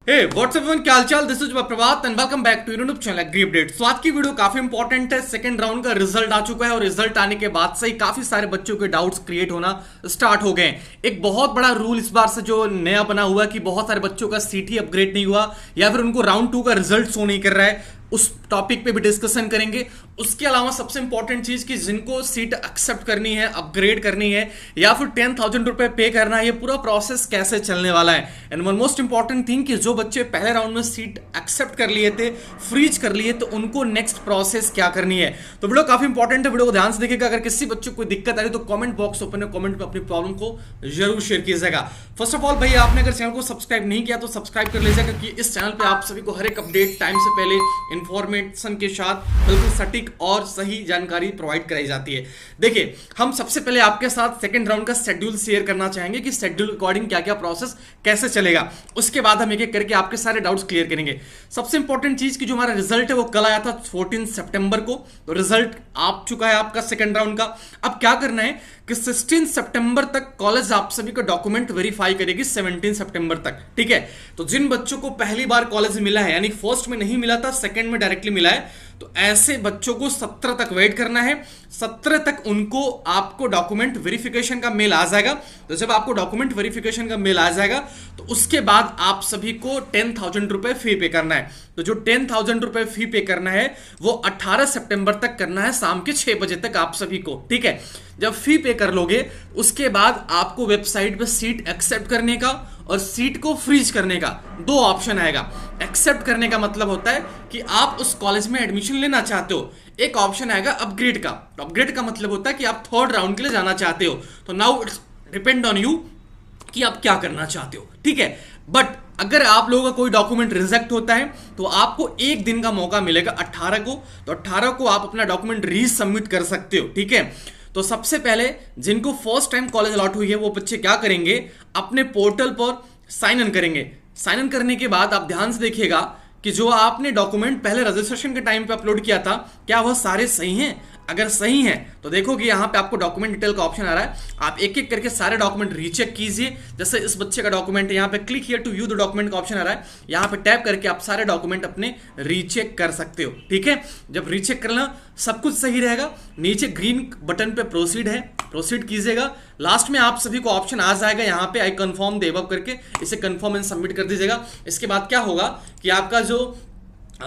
Hey what's up everyone, क्या हालचाल। This is Prabhat and welcome back to YouTube channel Agri Update. So आज की video काफी important है। सेकंड राउंड का रिजल्ट आ चुका है और रिजल्ट आने के बाद से ही काफी सारे बच्चों के डाउट्स क्रिएट होना स्टार्ट हो गए। एक बहुत बड़ा रूल इस बार से जो नया बना हुआ है कि बहुत सारे बच्चों का सीट ही अपग्रेड नहीं हुआ या फिर उनको राउंड 2 का रिजल्ट शो नहीं कर रहा है। उस टॉपिक पे भी डिस्कशन करेंगे। उसके अलावा सबसे इंपॉर्टेंट चीज कि जिनको सीट एक्सेप्ट करनी है, अपग्रेड करनी है या फिर 10,000 रुपए पे करना है, ये पूरा प्रोसेस कैसे चलने वाला है। And one most important thing कि जो बच्चे पहले राउंड में सीट एक्सेप्ट कर लिए थे, फ्रीज कर लिए, तो उनको नेक्स्ट प्रोसेस क्या करनी है। तो वीडियो काफी इंपॉर्टेंट है, वीडियो को ध्यान से देखिएगा। अगर किसी बच्चे को कोई दिक्कत आ रही तो कमेंट बॉक्स ओपन है, कमेंट में अपनी प्रॉब्लम को जरूर शेयर कीजिएगा। फर्स्ट ऑफ ऑल भैया, आपने अगर चैनल को सब्सक्राइब नहीं किया तो सब्सक्राइब कर लीजिएगा, क्योंकि इस चैनल पे आप सभी को हर एक अपडेट टाइम से पहले इंफॉर्मेशन के साथ बिल्कुल सटीक और सही जानकारी प्रोवाइड कराई जाती है। देखिए, हम सबसे पहले आपके साथ सेकंड राउंड का शेड्यूल शेयर करना चाहेंगे कि शेड्यूल अकॉर्डिंग क्या क्या प्रोसेस कैसे चलेगा। उसके बाद हम एक एक करके आपके सारे डाउट्स क्लियर करेंगे। सबसे इंपॉर्टेंट चीज कि जो हमारा रिजल्ट है वो कल आया था 14 सितंबर को, तो रिजल्ट आ चुका है आपका सेकंड राउंड का। अब क्या करना है कि 16 सितंबर तक कॉलेज आप सभी का डॉक्यूमेंट वेरीफाई करेगी, 17 सितंबर तक, ठीक है। तो जिन बच्चों को पहली बार कॉलेज मिला है, यानी फर्स्ट में नहीं मिला था, सेकंड में डायरेक्टली मिला है, तो ऐसे बच्चों को 17 तक वेट करना है। 17 तक उनको आपको डॉक्यूमेंट वेरिफिकेशन का मेल आ जाएगा। तो जब आपको डॉक्यूमेंट वेरिफिकेशन का मेल आ जाएगा तो उसके बाद आप सभी को 10,000 रुपए फी पे करना है। तो जो 10,000 रुपए फी पे करना है वो 18 सितंबर तक करना है, शाम के 6 बजे तक आप सभी को, ठीक है। जब फी पे कर लोगे उसके बाद आपको वेबसाइट पे सीट एक्सेप्ट करने का और सीट को फ्रीज करने का दो ऑप्शन आएगा। एक्सेप्ट करने का मतलब होता है कि आप उस कॉलेज में एडमिशन लेना चाहते हो। एक ऑप्शन आएगा अपग्रेड का। तो अपग्रेड का मतलब होता है कि आप थर्ड राउंड के लिए जाना चाहते हो। तो now it's depend on you कि आप क्या करना चाहते हो, ठीक है। बट अगर आप लोगों का कोई डॉक्यूमेंट रिजेक्ट होता है तो आपको एक दिन का मौका मिलेगा 18 को। तो 18 को आप अपना डॉक्यूमेंट रीसबमिट कर सकते हो, ठीक है। तो सबसे पहले जिनको फर्स्ट टाइम कॉलेज अलॉट हुई है वो बच्चे क्या करेंगे, अपने पोर्टल पर साइन इन करेंगे। साइन इन करने के बाद आप ध्यान से देखिएगा कि जो आपने डॉक्यूमेंट पहले रजिस्ट्रेशन के टाइम पे अपलोड किया था, क्या वह सारे सही हैं। अगर सही है तो देखो कि यहाँ पे आपको डॉक्यूमेंट डिटेल का ऑप्शन आ रहा है। आप एक एक करके सारे डॉक्यूमेंट रीचेक कीजिए। जैसे इस बच्चे का डॉक्यूमेंट, यहाँ पे click here to view the document का ऑप्शन आ रहा है। यहाँ पे टैप करके आप सारे डॉक्यूमेंट अपने रीचेक कर सकते हो, ठीक है। जब रीचेक करना सब कुछ सही रहेगा, नीचे ग्रीन बटन पे प्रोसीड है, प्रोसीड कीजिएगा। लास्ट में आप सभी को ऑप्शन आ जाएगा यहाँ पे आई कंफर्म द अबव करके, इसे कंफर्म एंड सबमिट कर दीजिएगा। इसके बाद क्या होगा कि आपका जो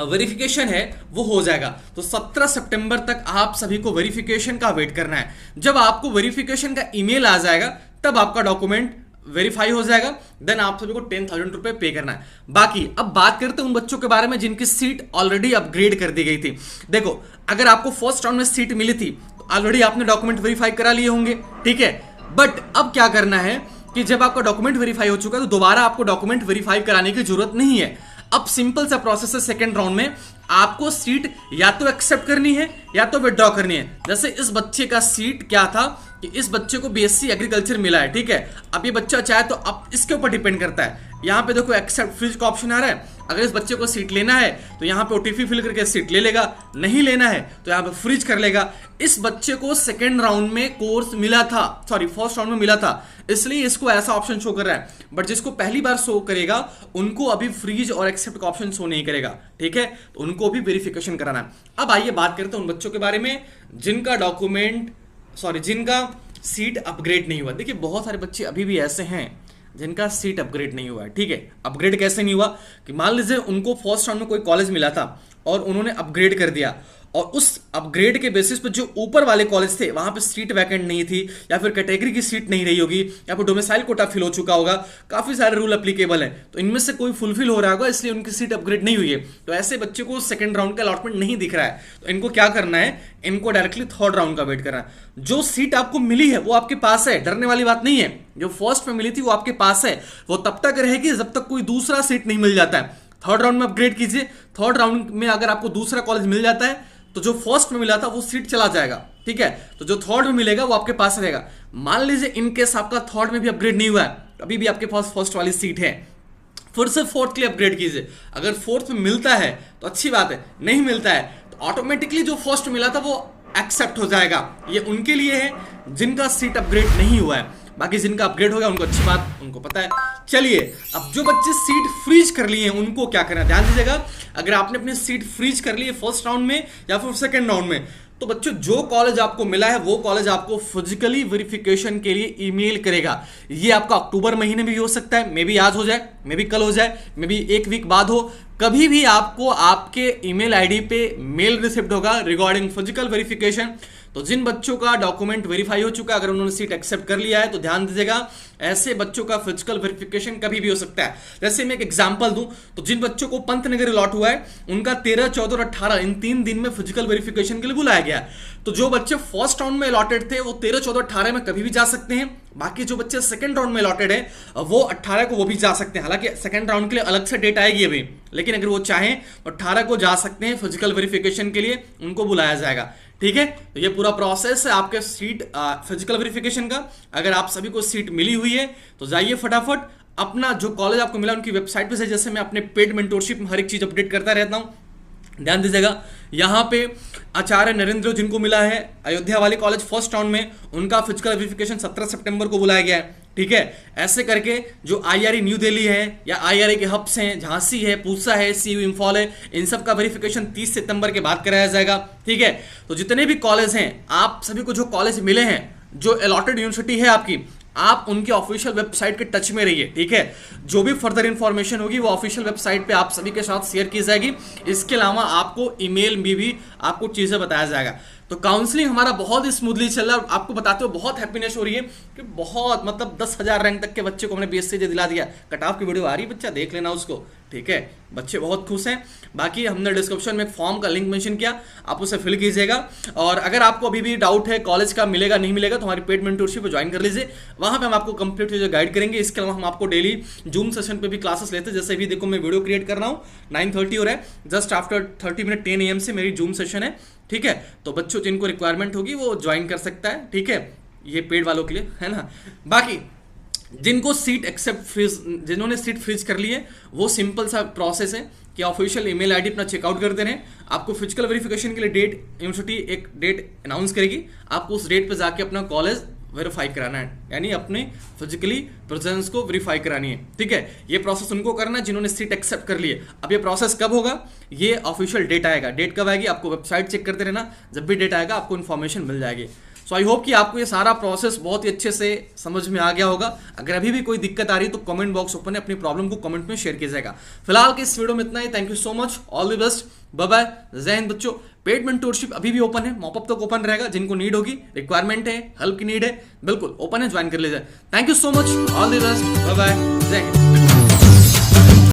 वेरिफिकेशन है वो हो जाएगा। तो 17 सितंबर तक आप सभी को वेरिफिकेशन का वेट करना है। जब आपको वेरिफिकेशन का ईमेल आ जाएगा तब आपका डॉक्यूमेंट वेरीफाई हो जाएगा, देन आप सभी को 10,000 रुपए पे करना है। बाकी अब बात करते हैं उन बच्चों के बारे में जिनकी सीट ऑलरेडी अपग्रेड कर दी गई थी। देखो, अगर आपको फर्स्ट राउंड में सीट मिली थी तो ऑलरेडी आपने डॉक्यूमेंट वेरीफाई करा लिए होंगे, ठीक है। बट अब क्या करना है कि जब आपका डॉक्यूमेंट वेरीफाई हो चुका है तो दोबारा आपको डॉक्यूमेंट वेरीफाई कराने की जरूरत नहीं है। अब सिंपल सा प्रोसेस है, सेकंड राउंड में आपको सीट या तो एक्सेप्ट करनी है या तो विड्रॉ करनी है। जैसे इस बच्चे का सीट क्या था कि इस बच्चे को बीएससी एग्रीकल्चर मिला है, ठीक है। अब ये बच्चा चाहे तो अब इसके ऊपर डिपेंड करता है। यहाँ पे देखो एक्सेप्ट फ्रीज का ऑप्शन आ रहा है। अगर इस बच्चे को सीट लेना है तो यहाँ पे ओटीपी फिल करके सीट ले लेगा, नहीं लेना है तो यहाँ पे फ्रीज कर लेगा। इस बच्चे को सेकेंड राउंड में कोर्स मिला था, सॉरी फर्स्ट राउंड में मिला था, इसलिए इसको ऐसा ऑप्शन शो कर रहा है। बट जिसको पहली बार शो करेगा उनको अभी फ्रीज और एक्सेप्ट का ऑप्शन शो नहीं करेगा, ठीक है। तो उनको भी वेरिफिकेशन कराना है। अब आइए बात करते हैं उन बच्चों के बारे में जिनका जिनका सीट अपग्रेड नहीं हुआ। देखिए, बहुत सारे बच्चे अभी भी ऐसे हैं जिनका सीट अपग्रेड नहीं हुआ है, ठीक है। अपग्रेड कैसे नहीं हुआ कि मान लीजिए उनको फर्स्ट राउंड में कोई कॉलेज मिला था और उन्होंने अपग्रेड कर दिया और उस अपग्रेड के बेसिस पे जो ऊपर वाले कॉलेज थे वहां पे सीट वैकेंट नहीं थी या फिर कैटेगरी की सीट नहीं रही होगी या फिर डोमिसाइल कोटा फिल हो चुका होगा। काफी सारे रूल एप्लीकेबल है, तो इनमें से कोई फुलफिल हो रहा होगा, इसलिए उनकी सीट अपग्रेड नहीं हुई है। तो ऐसे बच्चे को सेकंड राउंड का अलॉटमेंट नहीं दिख रहा है, तो इनको क्या करना है, इनको डायरेक्टली थर्ड राउंड का वेट करना है। जो सीट आपको मिली है वो आपके पास है, डरने वाली बात नहीं है। जो फर्स्ट में मिली थी वो आपके पास है, वो तब तक रहेगी जब तक कोई दूसरा सीट नहीं मिल जाता है। थर्ड राउंड में अपग्रेड कीजिए। थर्ड राउंड में अगर आपको दूसरा कॉलेज मिल जाता है तो जो फर्स्ट में मिला था वो सीट चला जाएगा, ठीक है। तो जो थर्ड में मिलेगा वो आपके पास रहेगा। मान लीजिए इनकेस आपका थर्ड में भी अपग्रेड नहीं हुआ है, अभी भी आपके पास फर्स्ट वाली सीट है, फिर से फोर्थ के लिए अपग्रेड कीजिए। अगर फोर्थ में मिलता है तो अच्छी बात है, नहीं मिलता है तो ऑटोमेटिकली जो फर्स्ट मिला था वो एक्सेप्ट हो जाएगा। ये उनके लिए है जिनका सीट अपग्रेड नहीं हुआ है। बाकी जिनका अपग्रेड हो गया उनको अच्छी बात, उनको पता है। चलिए, अब जो बच्चे सीट फ्रीज कर लिए हैं उनको क्या करना है, ध्यान दीजिएगा। अगर आपने अपनी सीट फ्रीज कर ली है फर्स्ट राउंड में या फिर सेकेंड राउंड में, तो बच्चों जो कॉलेज आपको मिला है वो कॉलेज आपको फिजिकली वेरिफिकेशन के लिए ईमेल करेगा। ये आपका अक्टूबर महीने में भी हो सकता है, मे बी आज हो जाए, मे बी कल हो जाए, मे बी एक वीक बाद हो, कभी भी आपको आपके ईमेल आईडी पे मेल रिसिप्ट होगा रिगार्डिंग फिजिकल वेरिफिकेशन। तो जिन बच्चों का डॉक्यूमेंट वेरीफाई हो चुका है, अगर उन्होंने सीट एक्सेप्ट कर लिया है तो ध्यान दीजिएगा, ऐसे बच्चों का फिजिकल वेरिफिकेशन कभी भी हो सकता है। जैसे मैं एक एग्जांपल दूं तो जिन बच्चों को पंतनगर अलॉट हुआ है उनका 13, 14 और 18 इन 3 दिन में फिजिकल वेरिफिकेशन के लिए बुलाया गया है। तो जो बच्चे फर्स्ट राउंड में अलॉटेड थे वो 13, 14, 18 में कभी भी जा सकते हैं। बाकी जो बच्चे सेकंड राउंड में अलॉटेड है वो 18 को वो भी जा सकते हैं। हालांकि सेकंड राउंड के लिए अलग से डेट आएगी अभी, लेकिन अगर वो चाहें तो 18 को जा सकते हैं फिजिकल वेरिफिकेशन के लिए, उनको बुलाया जाएगा। ठीक है, तो ये पूरा प्रोसेस है आपके सीट फिजिकल वेरिफिकेशन का। अगर आप सभी को सीट मिली हुई है तो जाइए फटाफट अपना जो कॉलेज आपको मिला उनकी वेबसाइट पे से, जैसे मैं अपने पेड मेंटोरशिप में हर एक चीज अपडेट करता रहता हूं, ध्यान दीजिएगा। यहाँ पे आचार्य नरेंद्र जिनको मिला है अयोध्या वाले कॉलेज फर्स्ट राउंड में, उनका फिजिकल वेरिफिकेशन 17 सितंबर को बुलाया गया है। ठीक है, ऐसे करके जो आईआरई न्यू दिल्ली है या आईआरई के हब्स हैं, झांसी है, पूसा है, सीयू इंफॉल है, इन सब का वेरिफिकेशन 30 सितंबर के बाद कराया जाएगा। ठीक है, तो जितने भी कॉलेज हैं, आप सभी को जो कॉलेज मिले हैं, जो अलॉटेड यूनिवर्सिटी है आपकी, आप उनके ऑफिशियल वेबसाइट के टच में रहिए। ठीक है, जो भी फर्दर इंफॉर्मेशन होगी वो ऑफिशियल वेबसाइट पे आप सभी के साथ शेयर की जाएगी। इसके अलावा आपको ईमेल में भी आपको चीजें बताया जाएगा। तो काउंसलिंग हमारा बहुत ही स्मूथली चल रहा है, आपको बताते हुए बहुत हैप्पीनेस हो रही है कि बहुत मतलब 10,000 रैंक तक के बच्चे को हमने बीएससी दिला दिया। कट ऑफ की वीडियो आ रही है, बच्चा देख लेना उसको। ठीक है, बच्चे बहुत खुश हैं। बाकी हमने डिस्क्रिप्शन में एक फॉर्म का लिंक मेंशन किया, आप उसे फिल कीजिएगा। और अगर आपको अभी भी डाउट है कॉलेज का मिलेगा नहीं मिलेगा तो हमारी पेड मेंटोरशिप ज्वाइन कर लीजिए, वहां पे हम आपको कंप्लीट चीजें गाइड करेंगे। इसके अलावा हम आपको डेली जूम सेशन पे भी क्लासेस लेते हैं। जैसे भी देखो मैं वीडियो क्रिएट कर रहा हूँ, 9:30 हो रहा है, जस्ट आफ्टर 30 मिनट 10 AM से मेरी जूम सेशन है। ठीक है, तो बच्चों जिनको रिक्वायरमेंट होगी वो ज्वाइन कर सकता है। ठीक है, ये पेड वालों के लिए है ना। बाकी जिनको सीट एक्सेप्ट फ्रीज, जिन्होंने सीट फ्रीज कर ली है, वो सिंपल सा प्रोसेस है कि ऑफिशियल ईमेल आईडी अपना चेकआउट करते रहें। आपको फिजिकल वेरिफिकेशन के लिए डेट, यूनिवर्सिटी एक डेट अनाउंस करेगी, आपको उस डेट पे जाके अपना कॉलेज वेरीफाई कराना है, यानी अपने फिजिकली प्रेजेंस को वेरीफाई करानी है। ठीक है, ये प्रोसेस उनको करना है जिन्होंने सीट एक्सेप्ट कर ली है। अब ये प्रोसेस कब होगा, ये ऑफिशियल डेट आएगा। डेट कब आएगी, आपको वेबसाइट चेक करते रहना, जब भी डेट आएगा आपको इन्फॉर्मेशन मिल जाएगी। सो आई होप कि आपको ये सारा प्रोसेस बहुत ही अच्छे से समझ में आ गया होगा। अगर अभी भी कोई दिक्कत आ रही है तो कमेंट बॉक्स ओपन है, अपनी प्रॉब्लम को कमेंट में शेयर कीजिएगा। फिलहाल के इस वीडियो में इतना ही। Thank you so much, all the best, bye bye, जय हिंद बच्चों। पेड मेंटोरशिप अभी भी ओपन है, मॉपअप तक ओपन रहेगा। जिनको नीड होगी, रिक्वायरमेंट है, हेल्प की नीड है, बिल्कुल ओपन है, ज्वाइन कर लीजिए। Thank you so much, all the best, bye bye, जय हिंद।